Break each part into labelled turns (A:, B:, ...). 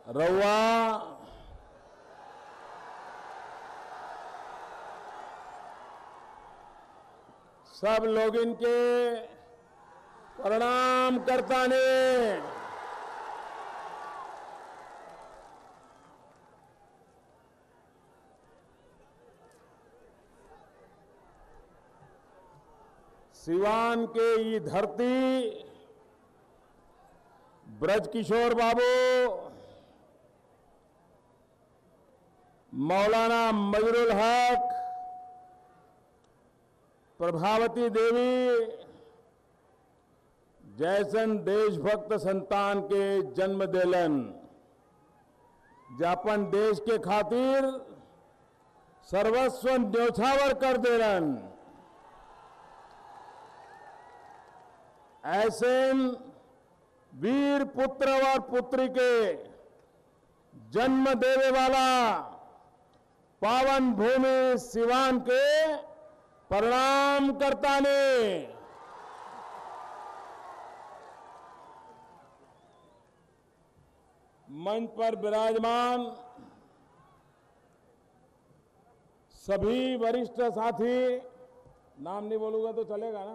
A: रउआ सब लोग इनके प्रणाम करता ने सिवान के ये धरती ब्रज किशोर बाबू मौलाना मजरुल हक प्रभावती देवी जैसन देशभक्त संतान के जन्म देलन जापन देश के खातिर सर्वस्व न्योछावर कर देलन। ऐसे वीर पुत्र और पुत्री के जन्म देने वाला पावन भूमि सिवान के प्रणाम करता ने मंच पर विराजमान सभी वरिष्ठ साथी, नाम नहीं बोलूंगा तो चलेगा ना,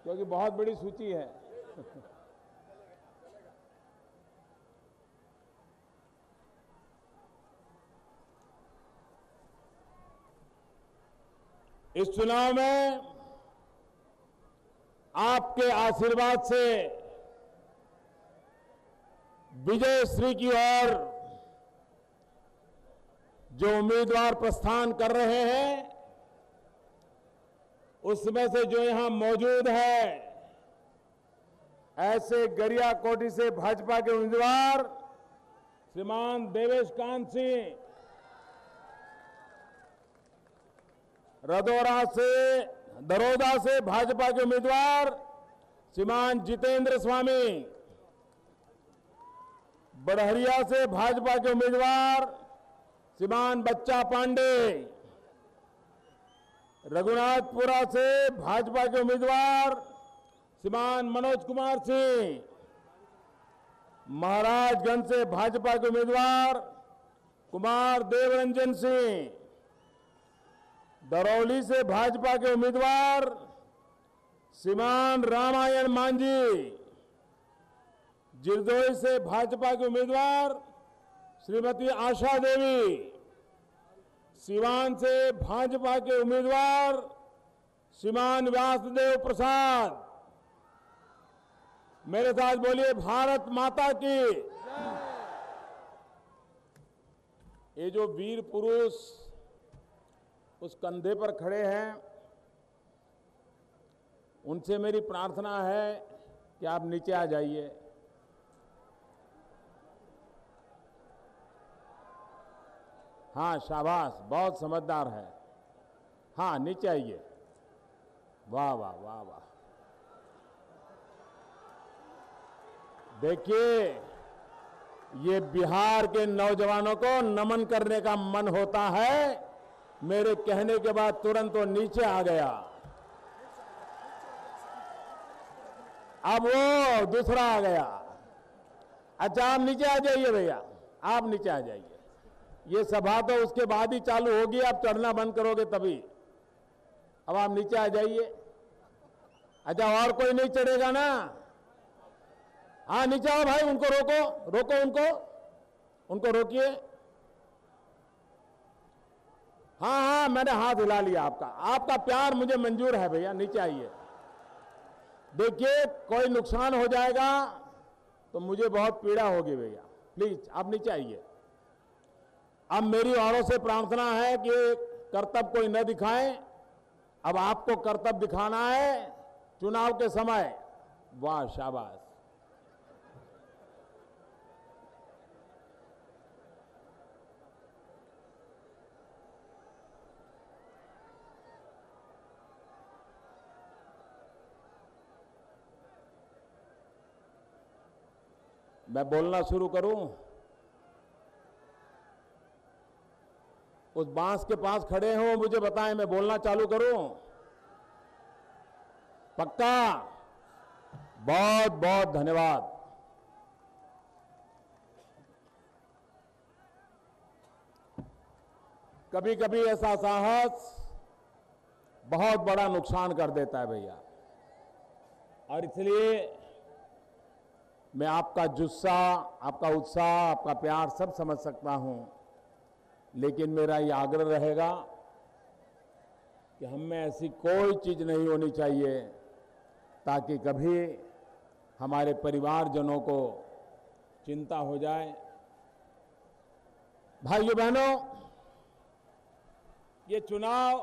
A: क्योंकि बहुत बड़ी सूची है। इस चुनाव में आपके आशीर्वाद से विजय श्री की ओर जो उम्मीदवार प्रस्थान कर रहे हैं उसमें से जो यहां मौजूद है, ऐसे गरिया कोटी से भाजपा के उम्मीदवार श्रीमान देवेश कांत सिंह, दरोदा से भाजपा के उम्मीदवार श्रीमान जितेंद्र स्वामी, बड़हरिया से भाजपा के उम्मीदवार श्रीमान बच्चा पांडे, रघुनाथपुरा से भाजपा के उम्मीदवार श्रीमान मनोज कुमार सिंह, महाराजगंज से भाजपा के उम्मीदवार कुमार देवरंजन सिंह, दरौली से भाजपा के उम्मीदवार श्रीमान रामायण मांझी, जिरदोई से भाजपा के उम्मीदवार श्रीमती आशा देवी, सिवान से भाजपा के उम्मीदवार श्रीमान व्यासदेव प्रसाद। मेरे साथ बोलिए भारत माता की। ये जो वीर पुरुष उस कंधे पर खड़े हैं, उनसे मेरी प्रार्थना है कि आप नीचे आ जाइए। हाँ शाबाश, बहुत समझदार है। हाँ नीचे आइए। वाह वाह वाह वाह। देखिए, ये बिहार के नौजवानों को नमन करने का मन होता है। मेरे कहने के बाद तुरंत वो नीचे आ गया। अब वो दूसरा आ गया। अच्छा आप नीचे आ जाइए भैया, आप नीचे आ जाइए। ये सभा तो उसके बाद ही चालू होगी, आप चढ़ना बंद करोगे तभी। अब आप नीचे आ जाइए। अच्छा और कोई नहीं चढ़ेगा ना? हाँ नीचे आओ भाई, उनको रोको, रोको उनको रोकिए। हाँ हाँ मैंने हाथ हिला लिया आपका, आपका प्यार मुझे मंजूर है भैया, नीचे आइए। देखिए कोई नुकसान हो जाएगा तो मुझे बहुत पीड़ा होगी भैया, प्लीज आप नीचे आइए। अब मेरी औरों से प्रार्थना है कि कर्तव्य कोई न दिखाएं। अब आपको कर्तव्य दिखाना है चुनाव के समय। वाह शाबाश। मैं बोलना शुरू करूं? उस बांस के पास खड़े हो, मुझे बताएं, मैं बोलना चालू करूं? पक्का? बहुत बहुत धन्यवाद। कभी कभी ऐसा साहस बहुत बड़ा नुकसान कर देता है भैया। और इसलिए मैं आपका जुस्सा, आपका उत्साह, आपका प्यार सब समझ सकता हूं, लेकिन मेरा ये आग्रह रहेगा कि हम में ऐसी कोई चीज नहीं होनी चाहिए ताकि कभी हमारे परिवारजनों को चिंता हो जाए। भाइयों बहनों, ये चुनाव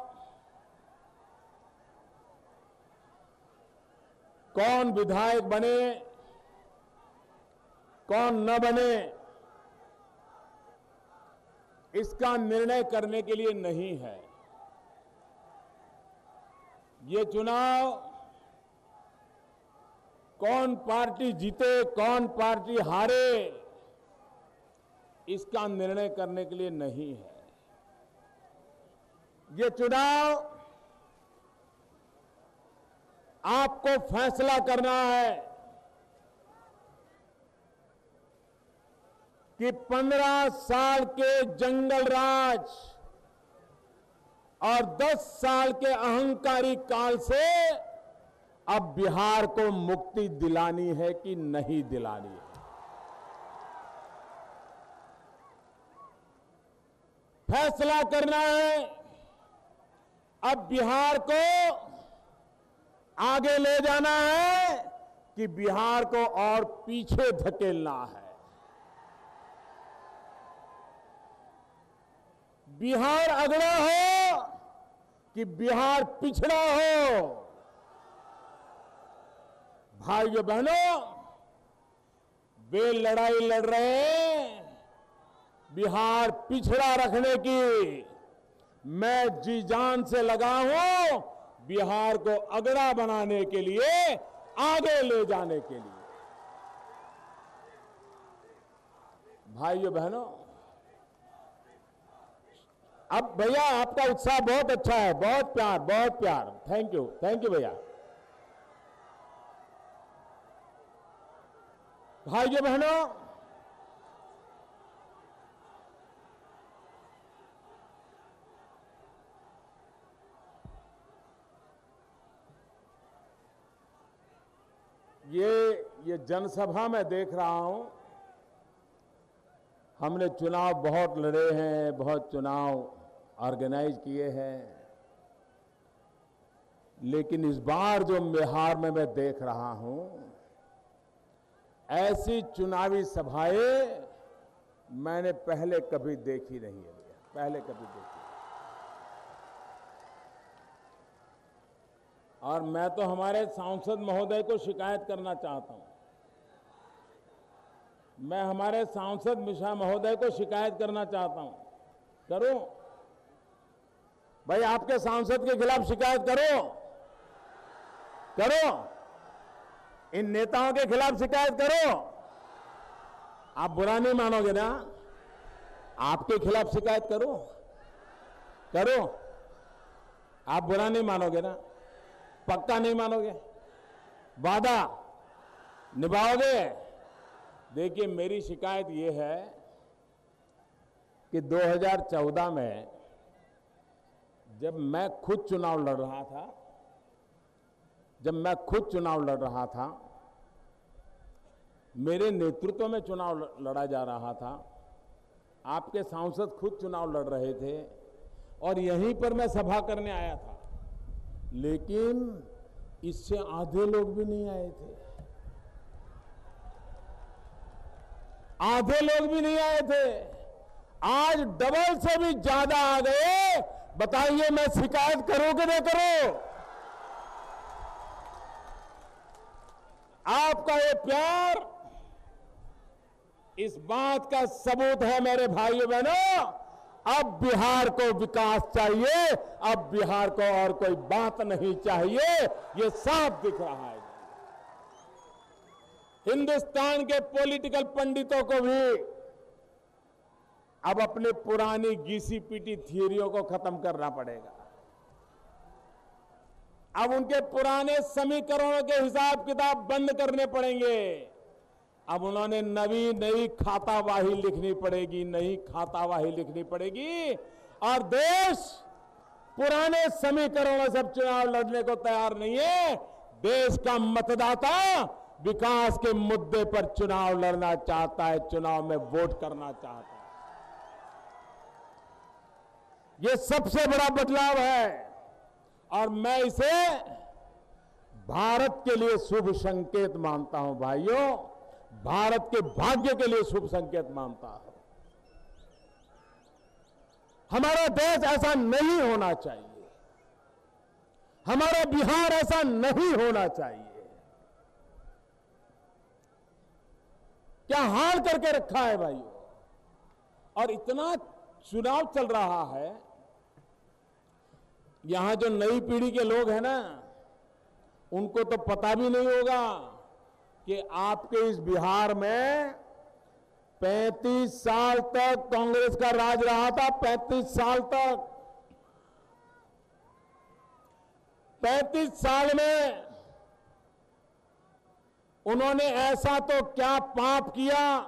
A: कौन विधायक बने, कौन न बने, इसका निर्णय करने के लिए नहीं है। ये चुनाव कौन पार्टी जीते, कौन पार्टी हारे, इसका निर्णय करने के लिए नहीं है। ये चुनाव आपको फैसला करना है कि 15 साल के जंगल राज और 10 साल के अहंकारी काल से अब बिहार को मुक्ति दिलानी है कि नहीं दिलानी है। फैसला करना है अब बिहार को आगे ले जाना है कि बिहार को और पीछे धकेलना है। बिहार अगड़ा हो कि बिहार पिछड़ा हो। भाइयों बहनों, वे लड़ाई लड़ रहे हैं बिहार पिछड़ा रखने की। मैं जी जान से लगा हूं बिहार को अगड़ा बनाने के लिए, आगे ले जाने के लिए। भाइयों बहनों, अब भैया आपका उत्साह बहुत अच्छा है, बहुत प्यार, बहुत प्यार। थैंक यू भैया। भाइयों बहनों, ये जनसभा में देख रहा हूं, हमने चुनाव बहुत लड़े हैं, बहुत चुनाव ऑर्गेनाइज किए हैं, लेकिन इस बार जो बिहार में मैं देख रहा हूं, ऐसी चुनावी सभाएं मैंने पहले कभी देखी नहीं है, पहले कभी देखी। और मैं तो हमारे सांसद महोदय को शिकायत करना चाहता हूं। मैं हमारे सांसद मिश्रा महोदय को शिकायत करना चाहता हूं। करो भाई, आपके सांसद के खिलाफ शिकायत करो, करो, इन नेताओं के खिलाफ शिकायत करो। आप बुरा नहीं मानोगे ना? आपके खिलाफ शिकायत करो, करो। आप बुरा नहीं मानोगे ना? पक्का नहीं मानोगे? वादा निभाओगे? देखिए, मेरी शिकायत ये है कि 2014 में जब मैं खुद चुनाव लड़ रहा था, मेरे नेतृत्व में चुनाव लड़ा जा रहा था, आपके सांसद खुद चुनाव लड़ रहे थे और यहीं पर मैं सभा करने आया था, लेकिन इससे आधे लोग भी नहीं आए थे। आधे लोग भी नहीं आए थे। आज डबल से भी ज्यादा आ गए। बताइए, मैं शिकायत करूं कि नहीं करूं? आपका ये प्यार इस बात का सबूत है मेरे भाइयों बहनों। अब बिहार को विकास चाहिए, अब बिहार को और कोई बात नहीं चाहिए, ये साफ दिख रहा है। हिंदुस्तान के पॉलिटिकल पंडितों को भी अब अपनी पुरानी घिसी पीटी थियरियों को खत्म करना पड़ेगा। अब उनके पुराने समीकरणों के हिसाब किताब बंद करने पड़ेंगे। अब उन्होंने नई खातावाही लिखनी पड़ेगी, नई खातावाही लिखनी पड़ेगी और देश पुराने समीकरणों से चुनाव लड़ने को तैयार नहीं है। देश का मतदाता विकास के मुद्दे पर चुनाव लड़ना चाहता है, चुनाव में वोट करना चाहता है। ये सबसे बड़ा बदलाव है और मैं इसे भारत के लिए शुभ संकेत मानता हूं भाइयों, भारत के भाग्य के लिए शुभ संकेत मानता हूं। हमारा देश ऐसा नहीं होना चाहिए, हमारा बिहार ऐसा नहीं होना चाहिए। क्या हाल करके रखा है भाइयों। और इतना चुनाव चल रहा है, यहां जो नई पीढ़ी के लोग हैं ना, उनको तो पता भी नहीं होगा कि आपके इस बिहार में 35 साल तक कांग्रेस का राज रहा था। 35 साल तक, 35 साल में उन्होंने ऐसा तो क्या पाप किया,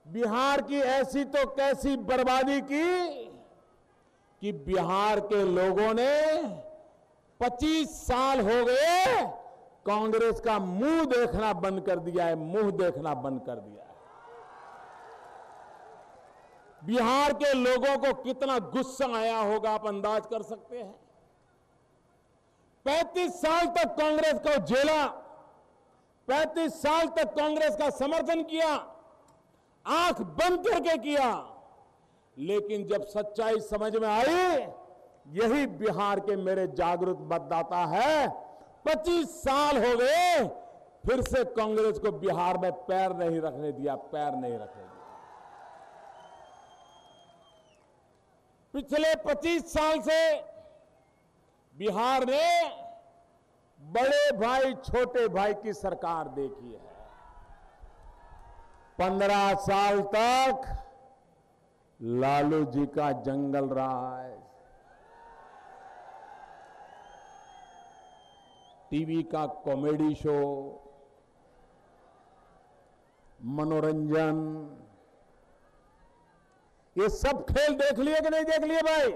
A: बिहार की ऐसी तो कैसी बर्बादी की कि बिहार के लोगों ने 25 साल हो गए कांग्रेस का मुंह देखना बंद कर दिया है, मुंह देखना बंद कर दिया है। बिहार के लोगों को कितना गुस्सा आया होगा आप अंदाज कर सकते हैं। 35 साल तक कांग्रेस को झेला, 35 साल तक कांग्रेस का समर्थन किया, आंख बंद करके किया, लेकिन जब सच्चाई समझ में आई, यही बिहार के मेरे जागरूक मतदाता है। 25 साल हो गए फिर से कांग्रेस को बिहार में पैर नहीं रखने दिया, पैर नहीं रखने दिया। पिछले 25 साल से बिहार ने बड़े भाई छोटे भाई की सरकार देखी है। 15 साल तक लालू जी का जंगल रहा है। टीवी का कॉमेडी शो, मनोरंजन, ये सब खेल देख लिए कि नहीं देख लिए भाई?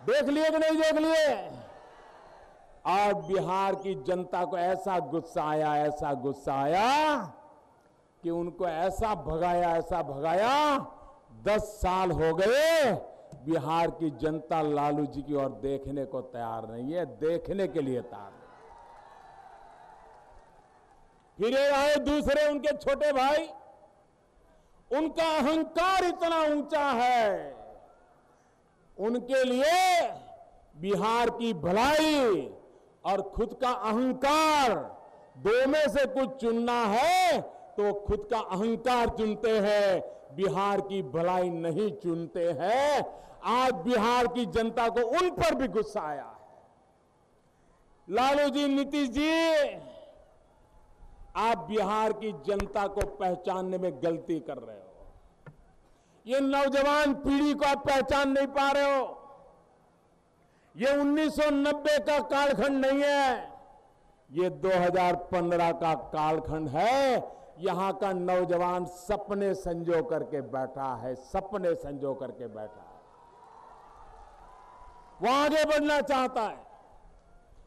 A: देख लिए कि नहीं देख लिए? और बिहार की जनता को ऐसा गुस्सा आया, ऐसा गुस्सा आया कि उनको ऐसा भगाया। 10 साल हो गए बिहार की जनता लालू जी की ओर देखने को तैयार नहीं है, देखने के लिए तैयार नहीं। फिर आए दूसरे उनके छोटे भाई, उनका अहंकार इतना ऊंचा है, उनके लिए बिहार की भलाई और खुद का अहंकार, दो में से कुछ चुनना है तो खुद का अहंकार चुनते हैं, बिहार की भलाई नहीं चुनते हैं। आज बिहार की जनता को उन पर भी गुस्सा आया है। लालू जी, नीतीश जी, आप बिहार की जनता को पहचानने में गलती कर रहे हो। ये नौजवान पीढ़ी को आप पहचान नहीं पा रहे हो। ये 1990 का कालखंड नहीं है, ये 2015 का कालखंड है। यहां का नौजवान सपने संजो करके बैठा है, सपने संजो करके बैठा है। वो आगे बढ़ना चाहता है,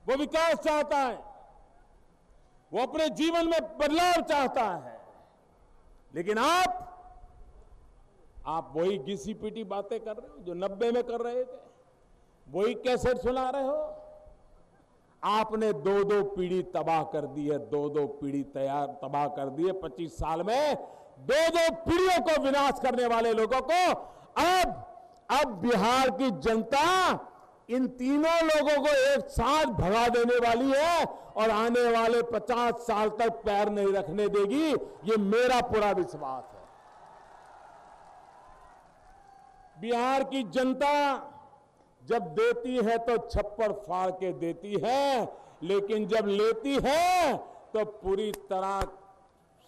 A: वो विकास चाहता है, वो अपने जीवन में बदलाव चाहता है। लेकिन आप वही घिसी पिटी बातें कर रहे हो जो 90 में कर रहे थे, वही कैसेट सुना रहे हो। आपने 2-2 पीढ़ी तबाह कर दी है, 2-2 पीढ़ी तबाह कर दी है। 25 साल में 2-2 पीढ़ियों को विनाश करने वाले लोगों को अब बिहार की जनता इन तीनों लोगों को एक साथ भगा देने वाली है और आने वाले 50 साल तक पैर नहीं रखने देगी, ये मेरा पूरा विश्वास है। बिहार की जनता जब देती है तो छप्पर फाड़ के देती है, लेकिन जब लेती है तो पूरी तरह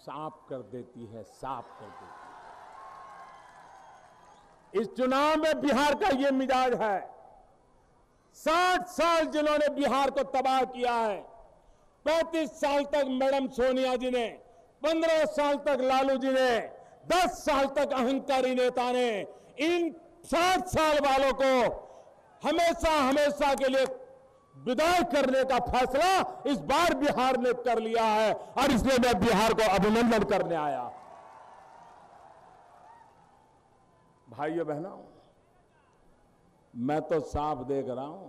A: साफ कर देती है, साफ कर देती है। इस चुनाव में बिहार का ये मिजाज है। 60 साल जिन्होंने बिहार को तबाह किया है, 35 साल तक मैडम सोनिया जी ने, 15 साल तक लालू जी ने, 10 साल तक अहंकारी नेता ने, इन 60 साल वालों को हमेशा हमेशा के लिए विदाई करने का फैसला इस बार बिहार ने कर लिया है और इसलिए मैं बिहार को अभिनंदन करने आया। भाइयों बहनों, मैं तो साफ देख रहा हूं,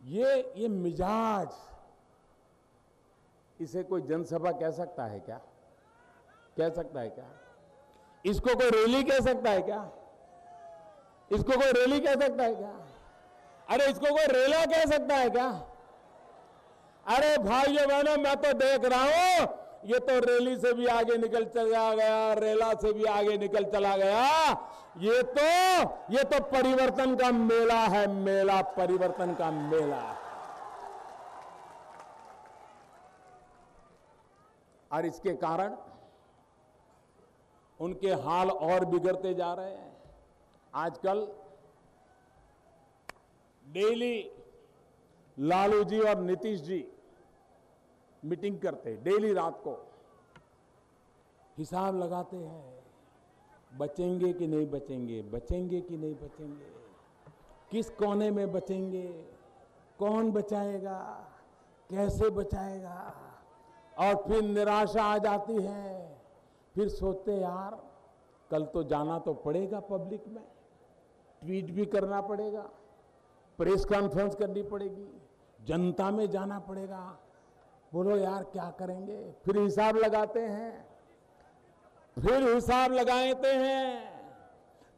A: ये मिजाज, इसे कोई जनसभा कह सकता है क्या? कह सकता है क्या? इसको कोई रैली कह सकता है क्या? इसको कोई रैली कह सकता है क्या? अरे इसको कोई रेला कह सकता है क्या? अरे भाइयों बहनों, मैं तो देख रहा हूं, ये तो रैली से भी आगे निकल चला गया, रेला से भी आगे निकल चला गया। ये तो परिवर्तन का मेला है, मेला, परिवर्तन का मेला। और इसके कारण उनके हाल और बिगड़ते जा रहे हैं। आजकल डेली लालू जी और नीतीश जी मीटिंग करते हैं, डेली रात को हिसाब लगाते हैं, बचेंगे कि नहीं बचेंगे, बचेंगे कि नहीं बचेंगे, किस कोने में बचेंगे, कौन बचाएगा, कैसे बचाएगा। और फिर निराशा आ जाती है, फिर सोचते यार कल तो जाना तो पड़ेगा, पब्लिक में ट्वीट भी करना पड़ेगा, प्रेस कॉन्फ्रेंस करनी पड़ेगी, जनता में जाना पड़ेगा, बोलो यार क्या करेंगे। फिर हिसाब लगाते हैं, फिर हिसाब लगाते हैं,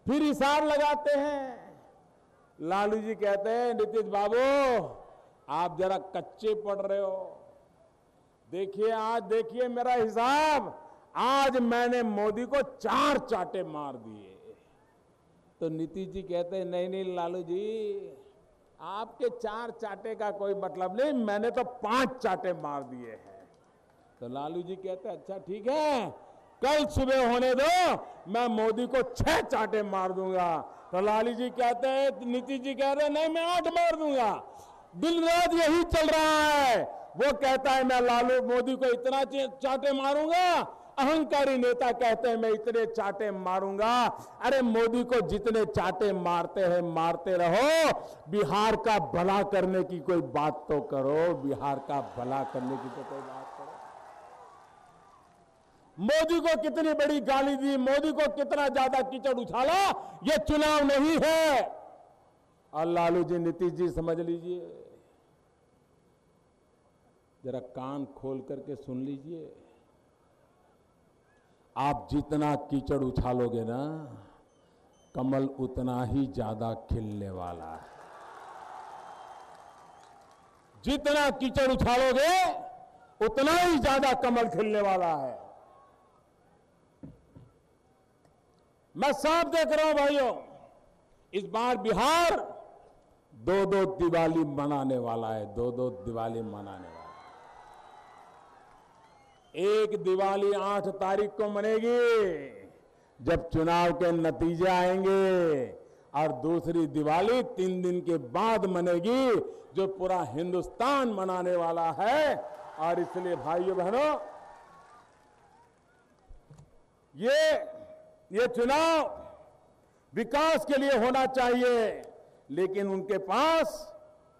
A: फिर हिसाब लगाते हैं। लालू जी कहते हैं, नीतीश बाबू आप जरा कच्चे पड़ रहे हो, देखिए आज देखिए मेरा हिसाब, आज मैंने मोदी को 4 चाटे मार दिए। तो नीतीश जी कहते हैं, नहीं नहीं लालू जी, आपके 4 चाटे का कोई मतलब नहीं, मैंने तो 5 चाटे मार दिए हैं। तो लालू जी कहते हैं, अच्छा ठीक है, कल सुबह होने दो, मैं मोदी को 6 चाटे मार दूंगा। तो लालू जी कहते हैं, नीतीश जी कह रहे हैं, नहीं मैं 8 मार दूंगा। दिन रात यही चल रहा है। वो कहता है मैं लालू मोदी को इतना चाटे मारूंगा, अहंकारी नेता कहते हैं मैं इतने चाटे मारूंगा। अरे मोदी को जितने चाटे मारते हैं मारते रहो, बिहार का भला करने की कोई बात तो करो, बिहार का भला करने की तो कोई बात करो। मोदी को कितनी बड़ी गाली दी, मोदी को कितना ज्यादा कीचड़ उछाला, ये चुनाव नहीं है। और लालू जी, नीतीश जी समझ लीजिए, जरा कान खोल करके सुन लीजिए, आप जितना कीचड़ उछालोगे ना, कमल उतना ही ज्यादा खिलने वाला है। जितना कीचड़ उछालोगे उतना ही ज्यादा कमल खिलने वाला है। मैं साफ देख रहा हूं भाइयों, इस बार बिहार 2-2 दिवाली मनाने वाला है, 2-2 दिवाली मनाने वाला है। एक दिवाली 8 तारीख को मनेगी जब चुनाव के नतीजे आएंगे, और दूसरी दिवाली 3 दिन के बाद मनेगी जो पूरा हिंदुस्तान मनाने वाला है। और इसलिए भाइयों बहनों, ये चुनाव विकास के लिए होना चाहिए, लेकिन उनके पास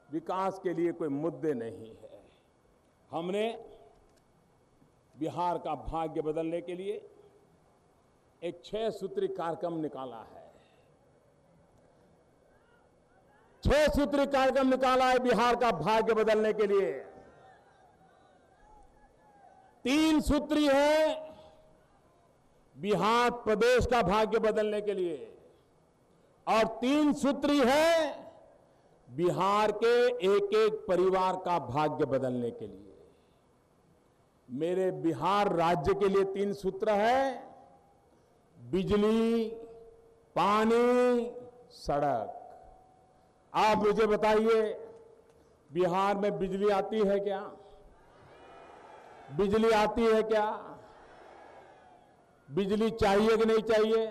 A: विकास के लिए कोई मुद्दे नहीं है। हमने बिहार का भाग्य बदलने के लिए एक 6 सूत्री कार्यक्रम निकाला है। 6 सूत्री कार्यक्रम निकाला है बिहार का भाग्य बदलने के लिए। 3 सूत्री है बिहार प्रदेश का भाग्य बदलने के लिए, और 3 सूत्री है बिहार के एक-एक परिवार का भाग्य बदलने के लिए। मेरे बिहार राज्य के लिए 3 सूत्र है: बिजली, पानी, सड़क। आप मुझे बताइए, बिहार में बिजली आती है क्या? बिजली आती है क्या? बिजली चाहिए कि नहीं चाहिए?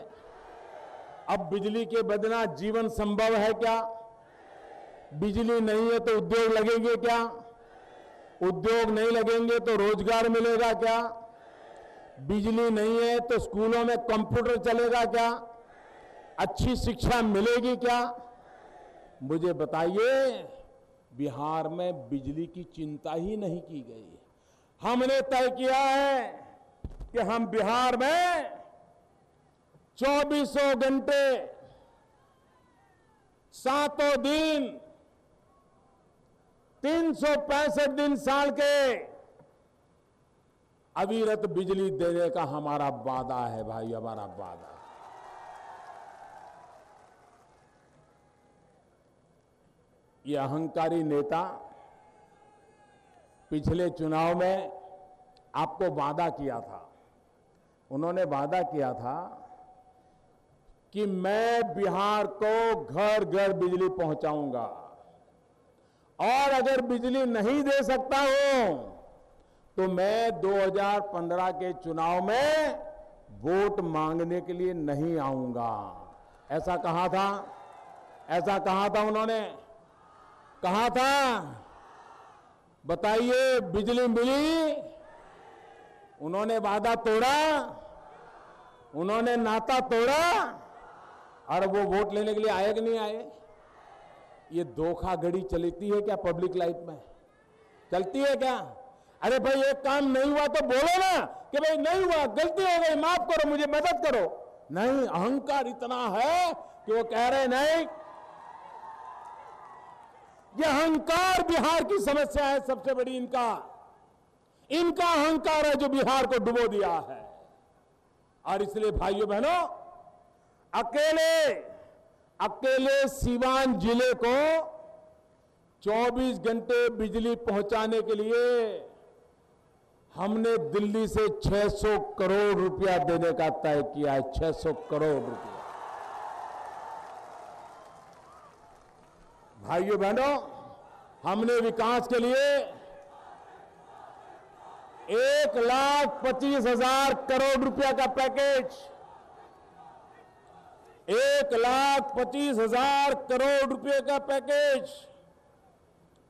A: अब बिजली के बिना जीवन संभव है क्या? बिजली नहीं है तो उद्योग लगेंगे क्या? उद्योग नहीं लगेंगे तो रोजगार मिलेगा क्या? बिजली नहीं है तो स्कूलों में कंप्यूटर चलेगा क्या? अच्छी शिक्षा मिलेगी क्या? मुझे बताइए। बिहार में बिजली की चिंता ही नहीं की गई। हमने तय किया है कि हम बिहार में 24 घंटे 7 दिन 365 दिन साल के अविरत बिजली देने का हमारा वादा है भाई, हमारा वादा। ये अहंकारी नेता पिछले चुनाव में आपको वादा किया था। उन्होंने वादा किया था कि मैं बिहार को घर घर बिजली पहुंचाऊंगा, और अगर बिजली नहीं दे सकता हूं तो मैं 2015 के चुनाव में वोट मांगने के लिए नहीं आऊंगा। ऐसा कहा था, ऐसा कहा था उन्होंने, कहा था। बताइए, बिजली मिली? उन्होंने वादा तोड़ा, उन्होंने नाता तोड़ा, और वो वोट लेने के लिए आए कि नहीं आए? ये धोखाधड़ी चलती है क्या पब्लिक लाइफ में? चलती है क्या? अरे भाई, एक काम नहीं हुआ तो बोलो ना कि भाई नहीं हुआ, गलती हो गई, माफ करो, मुझे मदद करो। नहीं, अहंकार इतना है कि वो कह रहे नहीं। ये अहंकार बिहार की समस्या है सबसे बड़ी। इनका अहंकार है जो बिहार को डुबो दिया है। और इसलिए भाइयों बहनों, अकेले सिवान जिले को 24 घंटे बिजली पहुंचाने के लिए हमने दिल्ली से 600 करोड़ रुपया देने का तय किया है। 600 करोड़ रुपया। भाइयों बहनों, हमने विकास के लिए 1,25,000 करोड़ रुपया का पैकेज, 1,25,000 करोड़ रुपए का पैकेज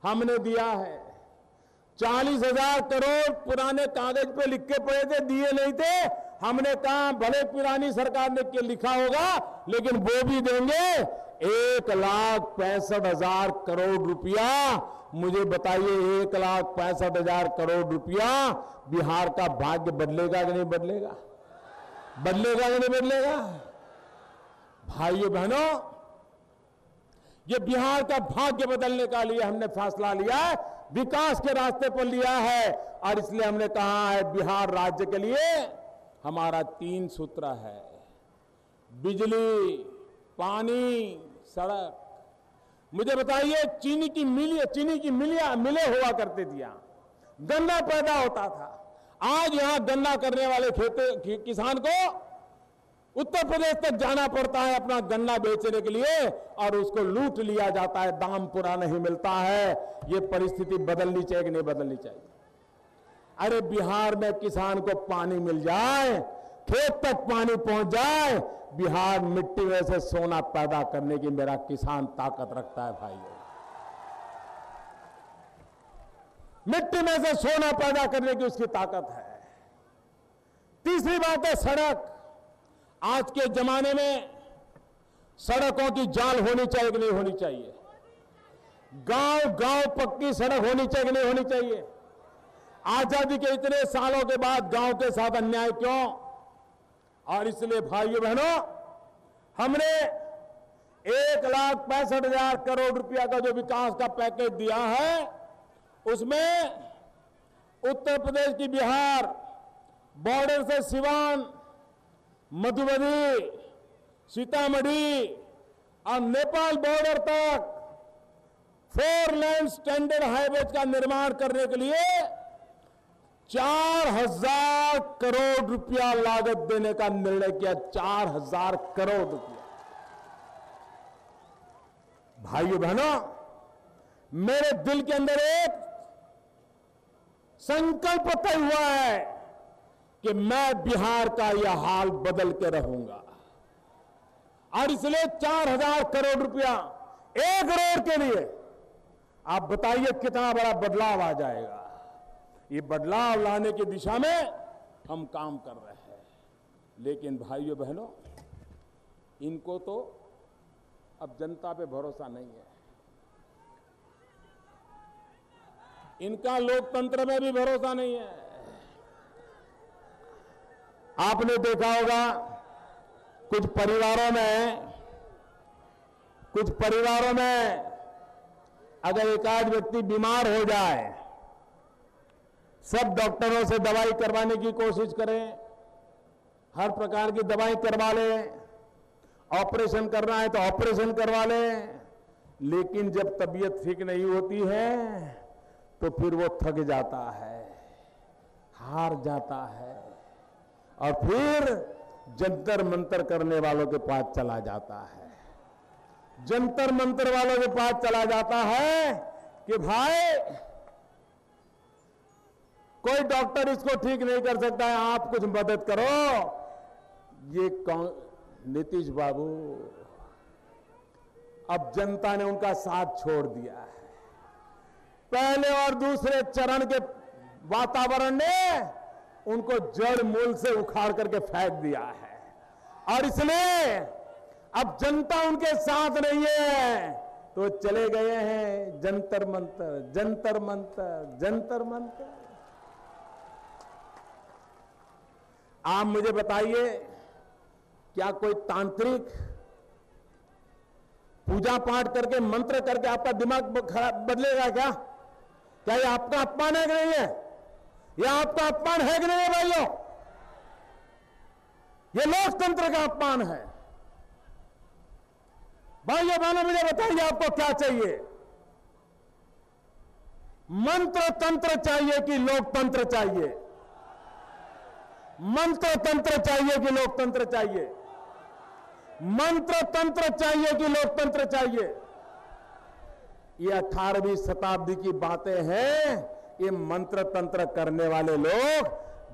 A: हमने दिया है। 40,000 करोड़ पुराने कागज पे लिख के पड़े थे, दिए नहीं थे। हमने कहा भले पुरानी सरकार ने लिखा होगा, लेकिन वो भी देंगे। 1,65,000 करोड़ रुपया। मुझे बताइए, 1,65,000 करोड़ रुपया बिहार का भाग्य बदलेगा कि नहीं बदलेगा? बदलेगा कि नहीं बदलेगा? भाइयों बहनों, ये बिहार का भाग्य बदलने का लिए हमने फैसला लिया है, विकास के रास्ते पर लिया है। और इसलिए हमने कहा है, बिहार राज्य के लिए हमारा 3 सूत्र है: बिजली, पानी, सड़क। मुझे बताइए, चीनी की मिलें हुआ करती थी, गन्ना पैदा होता था। आज यहां गन्ना करने वाले किसान को उत्तर प्रदेश तक जाना पड़ता है अपना गन्ना बेचने के लिए, और उसको लूट लिया जाता है, दाम पूरा नहीं मिलता है। ये परिस्थिति बदलनी चाहिए कि नहीं बदलनी चाहिए? अरे बिहार में किसान को पानी मिल जाए, खेत तक पानी पहुंच जाए, बिहार मिट्टी में से सोना पैदा करने की मेरा किसान ताकत रखता है भाइयों। मिट्टी में से सोना पैदा करने की उसकी ताकत है। तीसरी बात है सड़क। आज के जमाने में सड़कों की जाल होनी चाहिए कि नहीं होनी चाहिए? गांव पक्की सड़क होनी चाहिए कि नहीं होनी चाहिए? आजादी के इतने सालों के बाद गांव के साथ अन्याय क्यों? और इसलिए भाइयों बहनों, हमने 1,65,000 करोड़ रुपया का जो विकास का पैकेज दिया है, उसमें उत्तर प्रदेश की बिहार बॉर्डर से सिवान, मधुबनी, सीतामढ़ी और नेपाल बॉर्डर तक 4 लेन स्टैंडर्ड हाईवेज का निर्माण करने के लिए 4,000 करोड़ रुपया लागत देने का निर्णय किया। 4,000 करोड़ रुपया। भाइयों बहनों, मेरे दिल के अंदर एक संकल्प तय हुआ है कि मैं बिहार का यह हाल बदल के रहूंगा। और इसलिए 4,000 करोड़ रुपया एक रोड के लिए, आप बताइए कितना बड़ा बदलाव आ जाएगा। ये बदलाव लाने की दिशा में हम काम कर रहे हैं। लेकिन भाइयों बहनों, इनको तो अब जनता पे भरोसा नहीं है, इनका लोकतंत्र में भी भरोसा नहीं है। आपने देखा होगा कुछ परिवारों में अगर एक आध व्यक्ति बीमार हो जाए, सब डॉक्टरों से दवाई करवाने की कोशिश करें, हर प्रकार की दवाई करवा लें, ऑपरेशन करना है तो ऑपरेशन करवा लें, लेकिन जब तबीयत ठीक नहीं होती है तो फिर वो थक जाता है, हार जाता है और फिर जंतर मंतर करने वालों के पास चला जाता है। जंतर मंतर वालों के पास चला जाता है कि भाई कोई डॉक्टर इसको ठीक नहीं कर सकता है, आप कुछ मदद करो। ये कौन? नीतीश बाबू, अब जनता ने उनका साथ छोड़ दिया है। पहले और दूसरे चरण के वातावरण ने उनको जड़ मूल से उखाड़ करके फेंक दिया है और इसलिए अब जनता उनके साथ नहीं है तो चले गए हैं जंतर मंतर, जंतर मंतर, जंतर मंतर। आप मुझे बताइए, क्या कोई तांत्रिक पूजा पाठ करके मंत्र करके आपका दिमाग बदलेगा क्या? क्या ये आपका अपमान है कि नहीं है? यह आपका अपमान है कि नहीं है भाइयों? ये लोकतंत्र का अपमान है। भाइयों बहनों, मुझे बताइए आपको क्या चाहिए? मंत्र तंत्र चाहिए कि लोकतंत्र चाहिए? मंत्र तंत्र चाहिए कि लोकतंत्र चाहिए? मंत्र तंत्र चाहिए कि लोकतंत्र चाहिए? ये 18वीं शताब्दी की बातें हैं। ये मंत्र तंत्र करने वाले लोग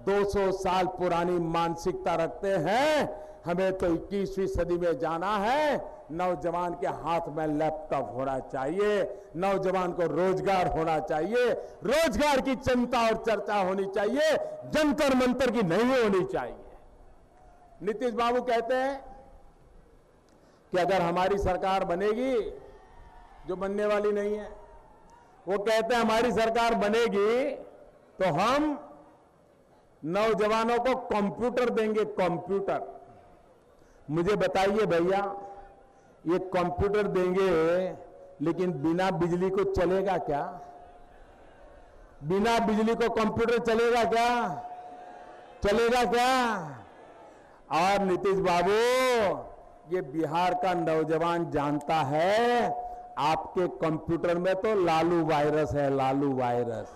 A: 200 साल पुरानी मानसिकता रखते हैं। हमें तो 21वीं सदी में जाना है। नौजवान के हाथ में लैपटॉप होना चाहिए, नौजवान को रोजगार होना चाहिए, रोजगार की चिंता और चर्चा होनी चाहिए, जंतर मंतर की नहीं होनी चाहिए। नीतीश बाबू कहते हैं कि अगर हमारी सरकार बनेगी, जो बनने वाली नहीं है, वो कहते हैं हमारी सरकार बनेगी तो हम नौजवानों को कंप्यूटर देंगे, कंप्यूटर। मुझे बताइए भैया, ये कंप्यूटर देंगे लेकिन बिना बिजली को चलेगा क्या? बिना बिजली को कंप्यूटर चलेगा क्या? चलेगा क्या? और नीतीश बाबू, ये बिहार का नौजवान जानता है आपके कंप्यूटर में तो लालू वायरस है, लालू वायरस।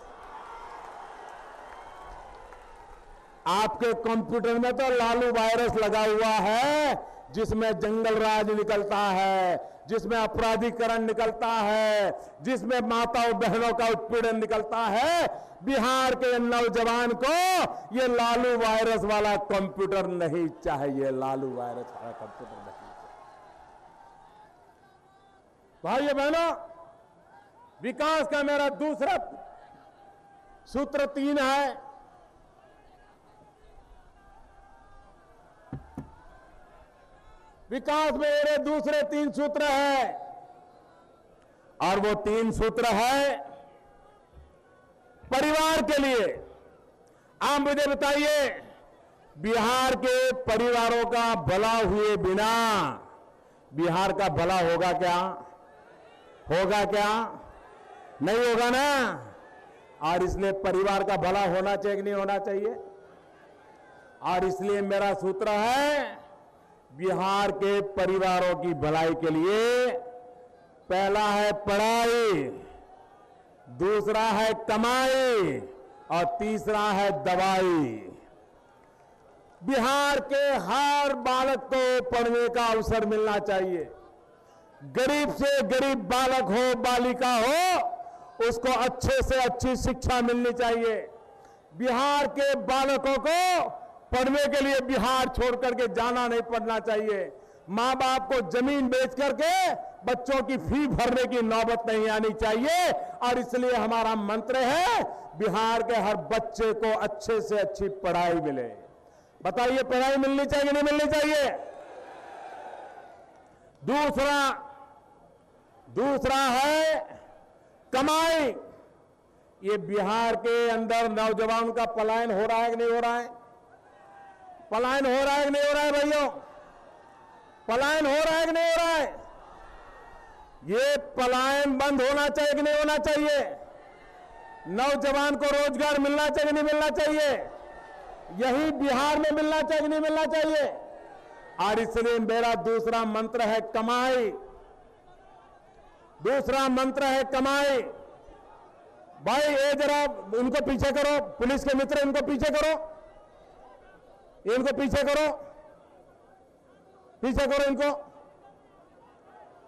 A: आपके कंप्यूटर में तो लालू वायरस लगा हुआ है, जिसमें जंगल राज निकलता है, जिसमें अपराधीकरण निकलता है, जिसमें माताओं बहनों का उत्पीड़न निकलता है। बिहार के नौजवान को ये लालू वायरस वाला कंप्यूटर नहीं चाहिए, लालू वायरस वाला कंप्यूटर नहीं चाहिए। भाइयों बहनों, विकास का मेरा दूसरा सूत्र 3 है। विकास में मेरे दूसरे 3 सूत्र हैं और वो 3 सूत्र है परिवार के लिए। आप मुझे बताइए, बिहार के परिवारों का भला हुए बिना बिहार का भला होगा क्या? होगा क्या? नहीं होगा ना। और इसलिए परिवार का भला होना चाहिए कि नहीं होना चाहिए? और इसलिए मेरा सूत्र है, बिहार के परिवारों की भलाई के लिए पहला है पढ़ाई, दूसरा है कमाई और तीसरा है दवाई। बिहार के हर बालक को पढ़ने का अवसर मिलना चाहिए। गरीब से गरीब बालक हो, बालिका हो, उसको अच्छे से अच्छी शिक्षा मिलनी चाहिए। बिहार के बालकों को पढ़ने के लिए बिहार छोड़ करके जाना नहीं पड़ना चाहिए। मां बाप को जमीन बेच करके बच्चों की फी भरने की नौबत नहीं आनी चाहिए। और इसलिए हमारा मंत्र है, बिहार के हर बच्चे को अच्छे से अच्छी पढ़ाई मिले। बताइए, पढ़ाई मिलनी चाहिए नहीं मिलनी चाहिए? दूसरा है कमाई। ये बिहार के अंदर नौजवान का पलायन हो रहा है कि नहीं हो रहा है? पलायन हो रहा है कि नहीं हो रहा है भाइयों? पलायन हो रहा है कि नहीं हो रहा है? ये पलायन बंद होना चाहिए कि नहीं होना चाहिए? नौजवान को रोजगार मिलना चाहिए कि नहीं मिलना चाहिए? यही बिहार में मिलना चाहिए कि नहीं मिलना चाहिए? और इसलिए मेरा दूसरा मंत्र है कमाई। दूसरा मंत्र है कमाई। भाई ये जरा इनको पीछे करो, पुलिस के मित्र इनको पीछे करो, इनको पीछे करो, पीछे करो इनको।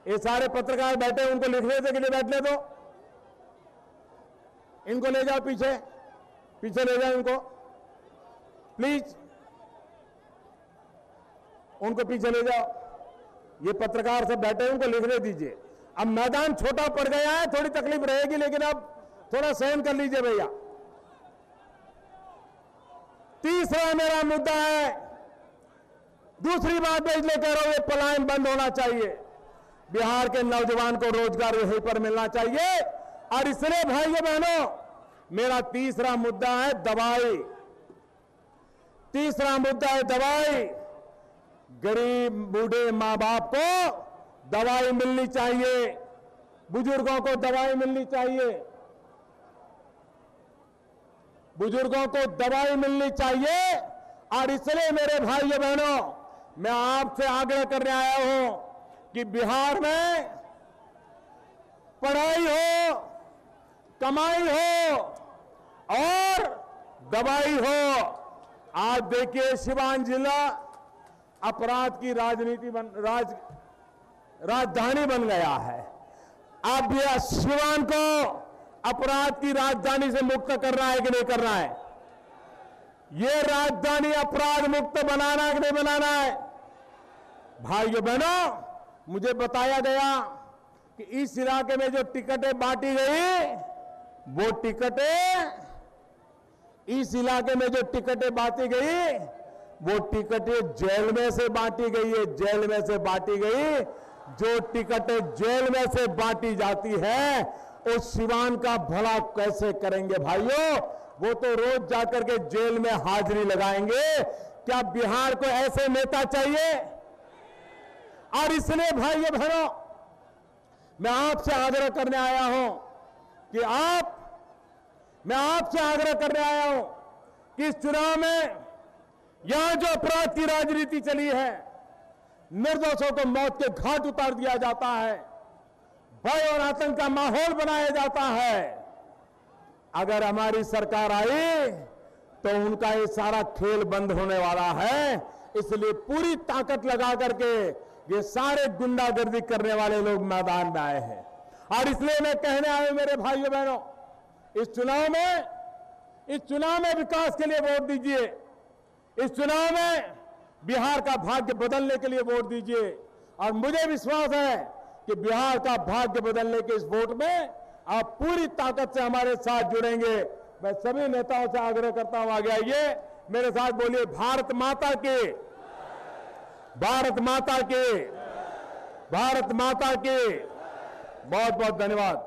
A: ये सारे पत्रकार बैठे उनको लिखने के लिए बैठने दो, इनको ले जाओ पीछे, पीछे ले जाओ इनको प्लीज, उनको पीछे ले जाओ। ये पत्रकार सब बैठे उनको लिखने दीजिए। अब मैदान छोटा पड़ गया है, थोड़ी तकलीफ रहेगी, लेकिन अब थोड़ा सहन कर लीजिए भैया। तीसरा मेरा मुद्दा है, दूसरी बात मैं इसलिए कह रहा हूं, ये पलायन बंद होना चाहिए। बिहार के नौजवान को रोजगार यहीं पर मिलना चाहिए। और इसलिए भाइयों बहनों, मेरा तीसरा मुद्दा है दवाई। तीसरा मुद्दा है दवाई। गरीब बूढ़े मां बाप को दवाई मिलनी चाहिए, बुजुर्गों को दवाई मिलनी चाहिए, बुजुर्गों को दवाई मिलनी चाहिए। और इसलिए मेरे भाइयों बहनों, मैं आपसे आग्रह करने आया हूं कि बिहार में पढ़ाई हो, कमाई हो और दवाई हो। आज देखिए सिवान जिला अपराध की राजधानी बन गया है। अब यह सिवान को अपराध की राजधानी से मुक्त करना है कि नहीं करना है? यह राजधानी अपराध मुक्त बनाना है कि नहीं बनाना है? भाइयों बहनों, मुझे बताया गया कि इस इलाके में जो टिकटें बांटी गई, वो टिकटें, इस इलाके में जो टिकटें बांटी गई, वो टिकटें जेल में से बांटी गई है, जेल में से बांटी गई। जो टिकटें जेल में से बांटी जाती है, उस सिवान का भला कैसे करेंगे भाइयों? वो तो रोज जाकर के जेल में हाजिरी लगाएंगे। क्या बिहार को ऐसे नेता चाहिए? और इसलिए भाइयों बहनों, मैं आपसे आग्रह करने आया हूं कि मैं आपसे आग्रह करने आया हूं कि इस चुनाव में यहां जो अपराध की राजनीति चली है, निर्दोषों को मौत के घाट उतार दिया जाता है, भय और आतंक का माहौल बनाया जाता है। अगर हमारी सरकार आई तो उनका ये सारा खेल बंद होने वाला है। इसलिए पूरी ताकत लगा करके ये सारे गुंडागर्दी करने वाले लोग मैदान में आए हैं। और इसलिए मैं कहने आया हूं मेरे भाइयों बहनों, इस चुनाव में विकास के लिए वोट दीजिए। इस चुनाव में बिहार का भाग्य बदलने के लिए वोट दीजिए। और मुझे विश्वास है कि बिहार का भाग्य बदलने के इस वोट में आप पूरी ताकत से हमारे साथ जुड़ेंगे। मैं सभी नेताओं से आग्रह करता हूं, आगे आइए, मेरे साथ बोलिए, भारत माता की, भारत माता की, भारत माता की। बहुत बहुत धन्यवाद।